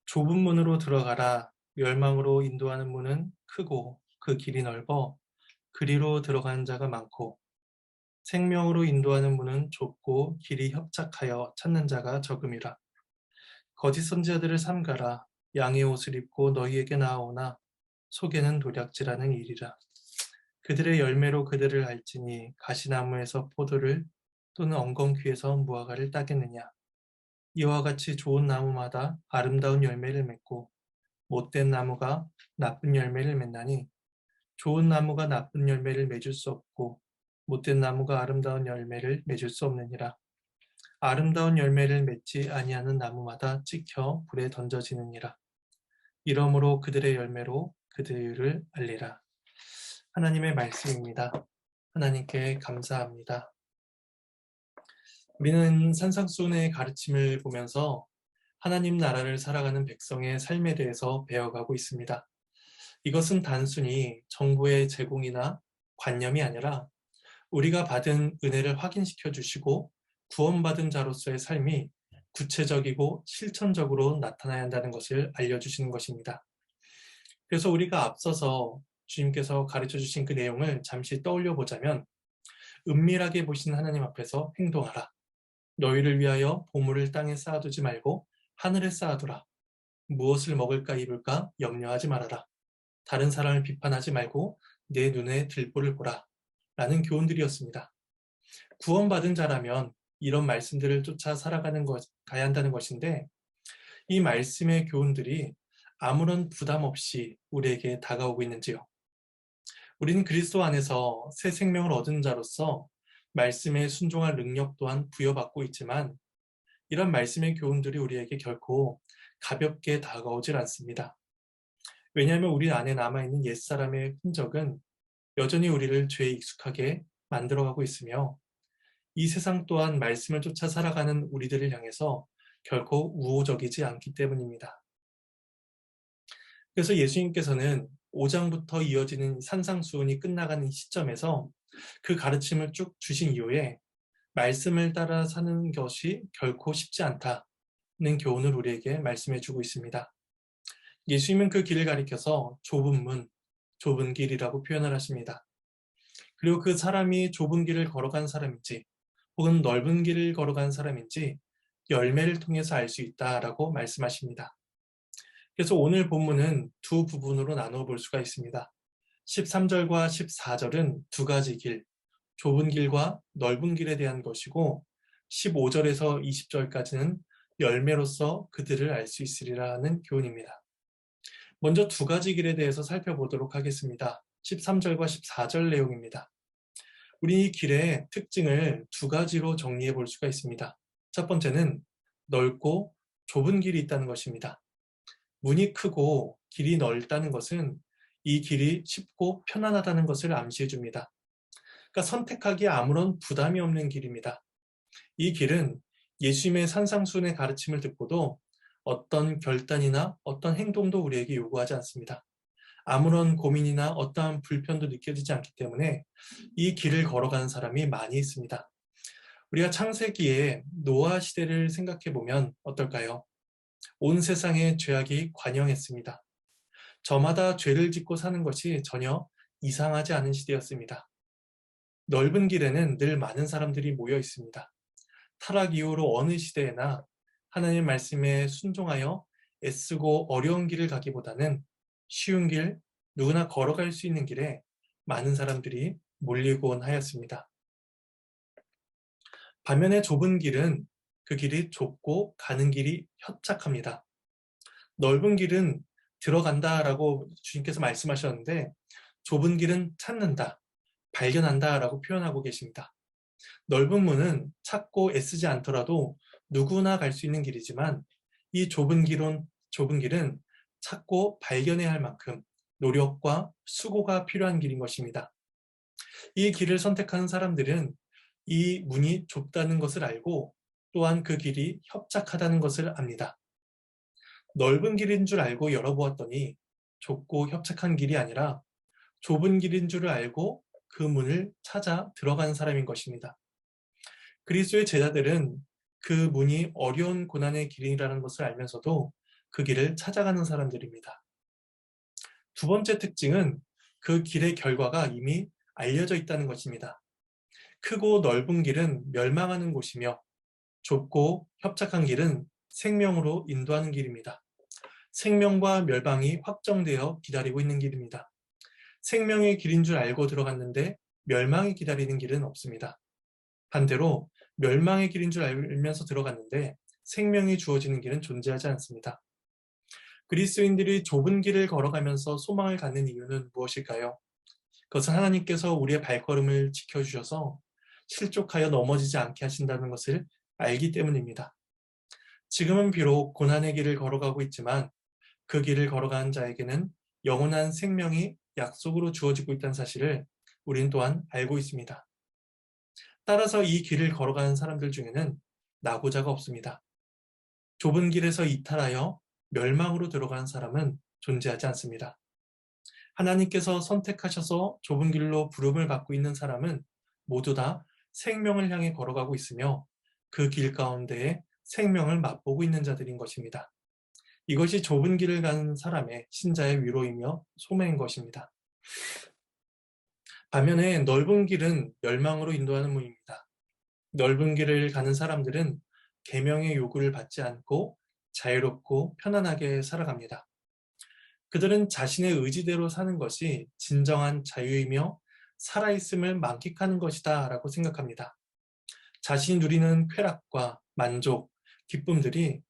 좁은 문으로 들어가라. 멸망으로 인도하는 문은 크고 그 길이 넓어 그리로 들어가는 자가 많고 생명으로 인도하는 문은 좁고 길이 협착하여 찾는 자가 적음이라. 거짓 선지자들을 삼가라. 양의 옷을 입고 너희에게 나아오나 속에는 도략질하는 일이라. 그들의 열매로 그들을 알지니 가시나무에서 포도를 또는 엉겅퀴에서 무화과를 따겠느냐. 이와 같이 좋은 나무마다 아름다운 열매를 맺고 못된 나무가 나쁜 열매를 맺나니 좋은 나무가 나쁜 열매를 맺을 수 없고 못된 나무가 아름다운 열매를 맺을 수 없느니라. 아름다운 열매를 맺지 아니하는 나무마다 찍혀 불에 던져지느니라. 이러므로 그들의 열매로 그들을 알리라. 하나님의 말씀입니다. 하나님께 감사합니다. 우리는 산상수훈의 가르침을 보면서 하나님 나라를 살아가는 백성의 삶에 대해서 배워가고 있습니다. 이것은 단순히 정부의 제공이나 관념이 아니라 우리가 받은 은혜를 확인시켜 주시고 구원받은 자로서의 삶이 구체적이고 실천적으로 나타나야 한다는 것을 알려주시는 것입니다. 그래서 우리가 앞서서 주님께서 가르쳐 주신 그 내용을 잠시 떠올려 보자면 은밀하게 보시는 하나님 앞에서 행동하라. 너희를 위하여 보물을 땅에 쌓아두지 말고 하늘에 쌓아두라. 무엇을 먹을까 입을까 염려하지 말아라. 다른 사람을 비판하지 말고 내 눈에 들보를 보라. 라는 교훈들이었습니다. 구원받은 자라면 이런 말씀들을 쫓아 가야 한다는 것인데 이 말씀의 교훈들이 아무런 부담 없이 우리에게 다가오고 있는지요. 우리는 그리스도 안에서 새 생명을 얻은 자로서 말씀에 순종할 능력 또한 부여받고 있지만 이런 말씀의 교훈들이 우리에게 결코 가볍게 다가오질 않습니다. 왜냐하면 우리 안에 남아있는 옛사람의 흔적은 여전히 우리를 죄에 익숙하게 만들어가고 있으며 이 세상 또한 말씀을 쫓아 살아가는 우리들을 향해서 결코 우호적이지 않기 때문입니다. 그래서 예수님께서는 5장부터 이어지는 산상수훈이 끝나가는 시점에서 그 가르침을 쭉 주신 이후에 말씀을 따라 사는 것이 결코 쉽지 않다는 교훈을 우리에게 말씀해 주고 있습니다. 예수님은 그 길을 가리켜서 좁은 문, 좁은 길이라고 표현을 하십니다. 그리고 그 사람이 좁은 길을 걸어간 사람인지 혹은 넓은 길을 걸어간 사람인지 열매를 통해서 알 수 있다라고 말씀하십니다. 그래서 오늘 본문은 두 부분으로 나누어 볼 수가 있습니다. 13절과 14절은 두 가지 길, 좁은 길과 넓은 길에 대한 것이고 15절에서 20절까지는 열매로서 그들을 알 수 있으리라는 교훈입니다. 먼저 두 가지 길에 대해서 살펴보도록 하겠습니다. 13절과 14절 내용입니다. 우리 이 길의 특징을 두 가지로 정리해 볼 수가 있습니다. 첫 번째는 넓고 좁은 길이 있다는 것입니다. 문이 크고 길이 넓다는 것은 이 길이 쉽고 편안하다는 것을 암시해 줍니다. 그러니까 선택하기에 아무런 부담이 없는 길입니다. 이 길은 예수님의 산상수훈의 가르침을 듣고도 어떤 결단이나 어떤 행동도 우리에게 요구하지 않습니다. 아무런 고민이나 어떠한 불편도 느껴지지 않기 때문에 이 길을 걸어가는 사람이 많이 있습니다. 우리가 창세기에 노아 시대를 생각해 보면 어떨까요? 온 세상에 죄악이 관영했습니다. 저마다 죄를 짓고 사는 것이 전혀 이상하지 않은 시대였습니다. 넓은 길에는 늘 많은 사람들이 모여 있습니다. 타락 이후로 어느 시대에나 하나님 말씀에 순종하여 애쓰고 어려운 길을 가기보다는 쉬운 길, 누구나 걸어갈 수 있는 길에 많은 사람들이 몰리곤 하였습니다. 반면에 좁은 길은 그 길이 좁고 가는 길이 협착합니다. 넓은 길은 들어간다라고 주님께서 말씀하셨는데 좁은 길은 찾는다, 발견한다라고 표현하고 계십니다. 넓은 문은 찾고 애쓰지 않더라도 누구나 갈 수 있는 길이지만 이 좁은 길은 찾고 발견해야 할 만큼 노력과 수고가 필요한 길인 것입니다. 이 길을 선택하는 사람들은 이 문이 좁다는 것을 알고 또한 그 길이 협착하다는 것을 압니다. 넓은 길인 줄 알고 열어보았더니 좁고 협착한 길이 아니라 좁은 길인 줄 알고 그 문을 찾아 들어간 사람인 것입니다. 그리스도의 제자들은 그 문이 어려운 고난의 길이라는 것을 알면서도 그 길을 찾아가는 사람들입니다. 두 번째 특징은 그 길의 결과가 이미 알려져 있다는 것입니다. 크고 넓은 길은 멸망하는 곳이며 좁고 협착한 길은 생명으로 인도하는 길입니다. 생명과 멸망이 확정되어 기다리고 있는 길입니다. 생명의 길인 줄 알고 들어갔는데 멸망이 기다리는 길은 없습니다. 반대로 멸망의 길인 줄 알면서 들어갔는데 생명이 주어지는 길은 존재하지 않습니다. 그리스도인들이 좁은 길을 걸어가면서 소망을 갖는 이유는 무엇일까요? 그것은 하나님께서 우리의 발걸음을 지켜주셔서 실족하여 넘어지지 않게 하신다는 것을 알기 때문입니다. 지금은 비록 고난의 길을 걸어가고 있지만 그 길을 걸어가는 자에게는 영원한 생명이 약속으로 주어지고 있다는 사실을 우린 또한 알고 있습니다. 따라서 이 길을 걸어가는 사람들 중에는 낙오자가 없습니다. 좁은 길에서 이탈하여 멸망으로 들어가는 사람은 존재하지 않습니다. 하나님께서 선택하셔서 좁은 길로 부름을 받고 있는 사람은 모두 다 생명을 향해 걸어가고 있으며 그 길 가운데에 생명을 맛보고 있는 자들인 것입니다. 이것이 좁은 길을 가는 사람의 신자의 위로이며 소매인 것입니다. 반면에 넓은 길은 멸망으로 인도하는 문입니다. 넓은 길을 가는 사람들은 계명의 요구를 받지 않고 자유롭고 편안하게 살아갑니다. 그들은 자신의 의지대로 사는 것이 진정한 자유이며 살아있음을 만끽하는 것이다 라고 생각합니다. 자신이 누리는 쾌락과 만족, 기쁨들이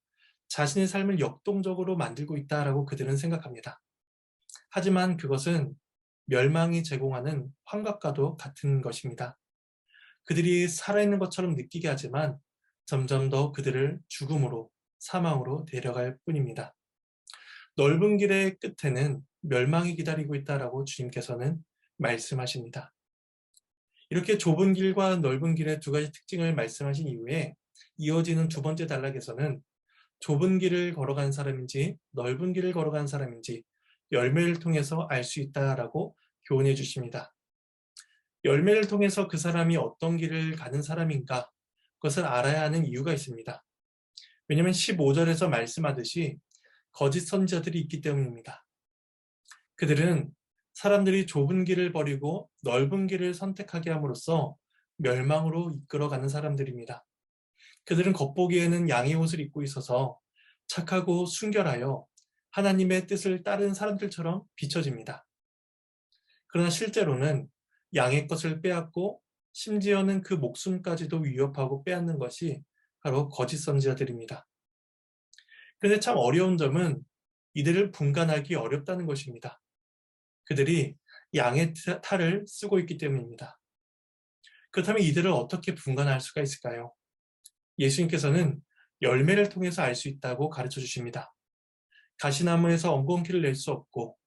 자신의 삶을 역동적으로 만들고 있다라고 그들은 생각합니다. 하지만 그것은 멸망이 제공하는 환각과도 같은 것입니다. 그들이 살아있는 것처럼 느끼게 하지만 점점 더 그들을 죽음으로, 사망으로 데려갈 뿐입니다. 넓은 길의 끝에는 멸망이 기다리고 있다라고 주님께서는 말씀하십니다. 이렇게 좁은 길과 넓은 길의 두 가지 특징을 말씀하신 이후에 이어지는 두 번째 단락에서는 좁은 길을 걸어간 사람인지 넓은 길을 걸어간 사람인지 열매를 통해서 알 수 있다라고 교훈해 주십니다. 열매를 통해서 그 사람이 어떤 길을 가는 사람인가 그것을 알아야 하는 이유가 있습니다. 왜냐하면 15절에서 말씀하듯이 거짓 선지자들이 있기 때문입니다. 그들은 사람들이 좁은 길을 버리고 넓은 길을 선택하게 함으로써 멸망으로 이끌어가는 사람들입니다. 그들은 겉보기에는 양의 옷을 입고 있어서 착하고 순결하여 하나님의 뜻을 따르는 사람들처럼 비춰집니다. 그러나 실제로는 양의 것을 빼앗고 심지어는 그 목숨까지도 위협하고 빼앗는 것이 바로 거짓 선지자들입니다. 그런데 참 어려운 점은 이들을 분간하기 어렵다는 것입니다. 그들이 양의 탈을 쓰고 있기 때문입니다. 그렇다면 이들을 어떻게 분간할 수가 있을까요? 예수님께서는 열매를 통해서 알 수 있다고 가르쳐 주십니다. 가시나무에서 엉겅퀴를 낼 수 없고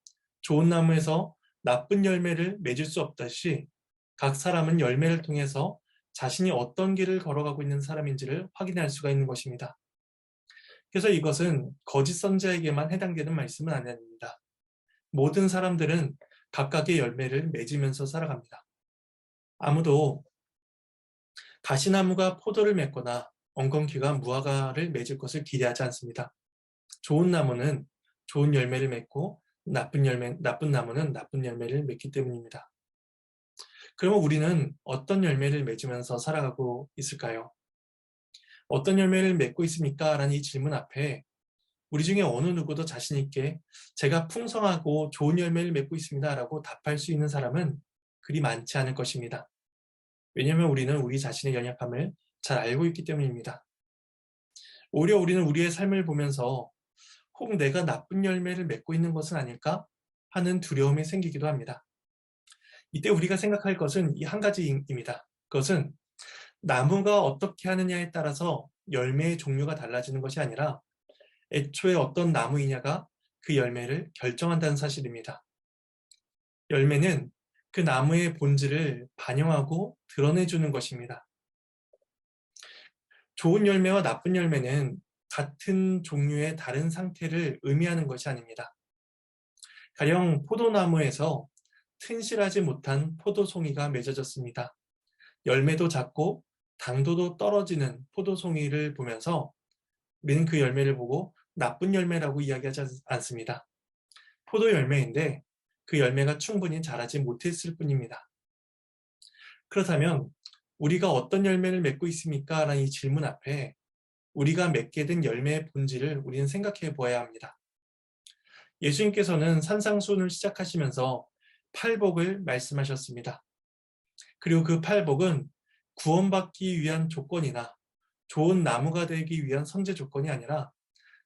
좋은 나무에서 나쁜 열매를 맺을 수 없다시 각 사람은 열매를 통해서 자신이 어떤 길을 걸어가고 있는 사람인지를 확인할 수가 있는 것입니다. 그래서 이것은 거짓 선지자에게만 해당되는 말씀은 아닙니다. 모든 사람들은 각각의 열매를 맺으면서 살아갑니다. 아무도 가시나무가 포도를 맺거나 엉겅퀴가 무화과를 맺을 것을 기대하지 않습니다. 좋은 나무는 좋은 열매를 맺고 나쁜 나무는 나쁜 열매를 맺기 때문입니다. 그러면 우리는 어떤 열매를 맺으면서 살아가고 있을까요? 어떤 열매를 맺고 있습니까? 라는 이 질문 앞에 우리 중에 어느 누구도 자신 있게 제가 풍성하고 좋은 열매를 맺고 있습니다 라고 답할 수 있는 사람은 그리 많지 않을 것입니다. 왜냐하면 우리는 우리 자신의 연약함을 잘 알고 있기 때문입니다. 오히려 우리는 우리의 삶을 보면서 혹 내가 나쁜 열매를 맺고 있는 것은 아닐까 하는 두려움이 생기기도 합니다. 이때 우리가 생각할 것은 이 한 가지입니다. 그것은 나무가 어떻게 하느냐에 따라서 열매의 종류가 달라지는 것이 아니라 애초에 어떤 나무이냐가 그 열매를 결정한다는 사실입니다. 열매는 그 나무의 본질을 반영하고 드러내주는 것입니다. 좋은 열매와 나쁜 열매는 같은 종류의 다른 상태를 의미하는 것이 아닙니다. 가령 포도나무에서 튼실하지 못한 포도송이가 맺어졌습니다. 열매도 작고 당도도 떨어지는 포도송이를 보면서 우리는 그 열매를 보고 나쁜 열매라고 이야기하지 않습니다. 포도 열매인데 그 열매가 충분히 자라지 못했을 뿐입니다. 그렇다면 우리가 어떤 열매를 맺고 있습니까? 라는 이 질문 앞에 우리가 맺게 된 열매의 본질을 우리는 생각해 보아야 합니다. 예수님께서는 산상수훈을 시작하시면서 팔복을 말씀하셨습니다. 그리고 그 팔복은 구원받기 위한 조건이나 좋은 나무가 되기 위한 선제 조건이 아니라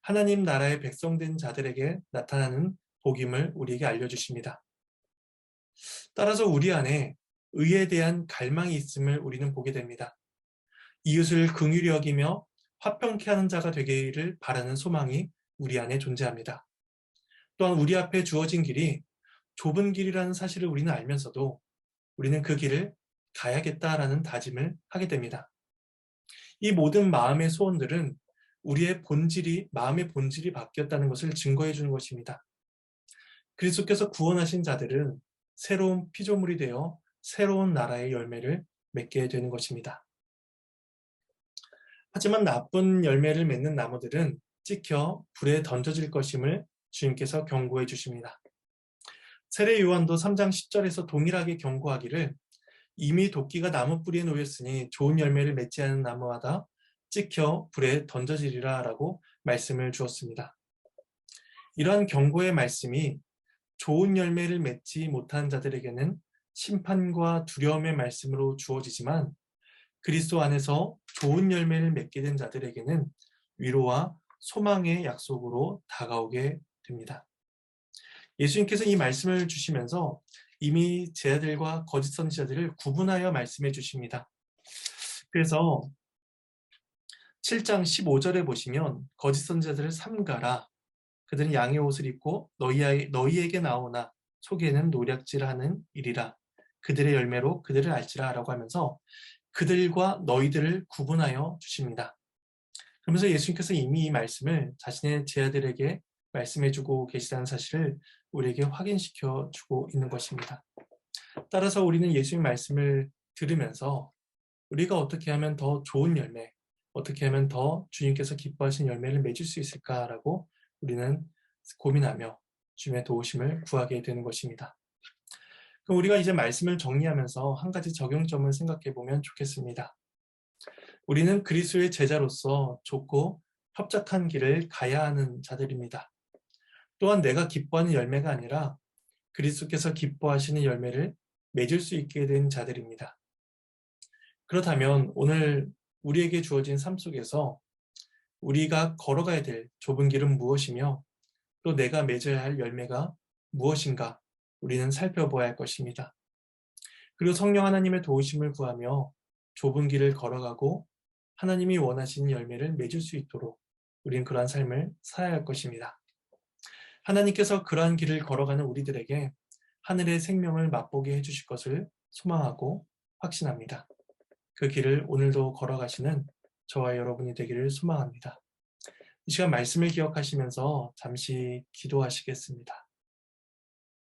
하나님 나라의 백성된 자들에게 나타나는 복임을 우리에게 알려주십니다. 따라서 우리 안에 의에 대한 갈망이 있음을 우리는 보게 됩니다. 이웃을 긍휼히 여기며 화평케 하는 자가 되기를 바라는 소망이 우리 안에 존재합니다. 또한 우리 앞에 주어진 길이 좁은 길이라는 사실을 우리는 알면서도 우리는 그 길을 가야겠다라는 다짐을 하게 됩니다. 이 모든 마음의 소원들은 우리의 마음의 본질이 바뀌었다는 것을 증거해 주는 것입니다. 그리스도께서 구원하신 자들은 새로운 피조물이 되어 새로운 나라의 열매를 맺게 되는 것입니다. 하지만 나쁜 열매를 맺는 나무들은 찍혀 불에 던져질 것임을 주님께서 경고해 주십니다. 세례 요한도 3장 10절에서 동일하게 경고하기를 이미 도끼가 나무 뿌리에 놓였으니 좋은 열매를 맺지 않은 나무마다 찍혀 불에 던져지리라 라고 말씀을 주었습니다. 이러한 경고의 말씀이 좋은 열매를 맺지 못한 자들에게는 심판과 두려움의 말씀으로 주어지지만 그리스도 안에서 좋은 열매를 맺게 된 자들에게는 위로와 소망의 약속으로 다가오게 됩니다. 예수님께서 이 말씀을 주시면서 이미 제자들과 거짓 선지자들을 구분하여 말씀해 주십니다. 그래서 7장 15절에 보시면 거짓 선지자들을 삼가라. 그들은 양의 옷을 입고 너희에게 나오나 속에는 노략질하는 일이라. 그들의 열매로 그들을 알지라 라고 하면서 그들과 너희들을 구분하여 주십니다. 그러면서 예수님께서 이미 이 말씀을 자신의 제자들에게 말씀해주고 계시다는 사실을 우리에게 확인시켜 주고 있는 것입니다. 따라서 우리는 예수님 말씀을 들으면서 우리가 어떻게 하면 더 좋은 열매, 어떻게 하면 더 주님께서 기뻐하신 열매를 맺을 수 있을까라고 우리는 고민하며 주님의 도우심을 구하게 되는 것입니다. 그럼 우리가 이제 말씀을 정리하면서 한 가지 적용점을 생각해 보면 좋겠습니다. 우리는 그리스도의 제자로서 좁고 협착한 길을 가야 하는 자들입니다. 또한 내가 기뻐하는 열매가 아니라 그리스도께서 기뻐하시는 열매를 맺을 수 있게 된 자들입니다. 그렇다면 오늘 우리에게 주어진 삶 속에서 우리가 걸어가야 될 좁은 길은 무엇이며 또 내가 맺어야 할 열매가 무엇인가 우리는 살펴보아야 할 것입니다. 그리고 성령 하나님의 도우심을 구하며 좁은 길을 걸어가고 하나님이 원하시는 열매를 맺을 수 있도록 우리는 그러한 삶을 살아야 할 것입니다. 하나님께서 그러한 길을 걸어가는 우리들에게 하늘의 생명을 맛보게 해주실 것을 소망하고 확신합니다. 그 길을 오늘도 걸어가시는 저와 여러분이 되기를 소망합니다. 이 시간 말씀을 기억하시면서 잠시 기도하시겠습니다.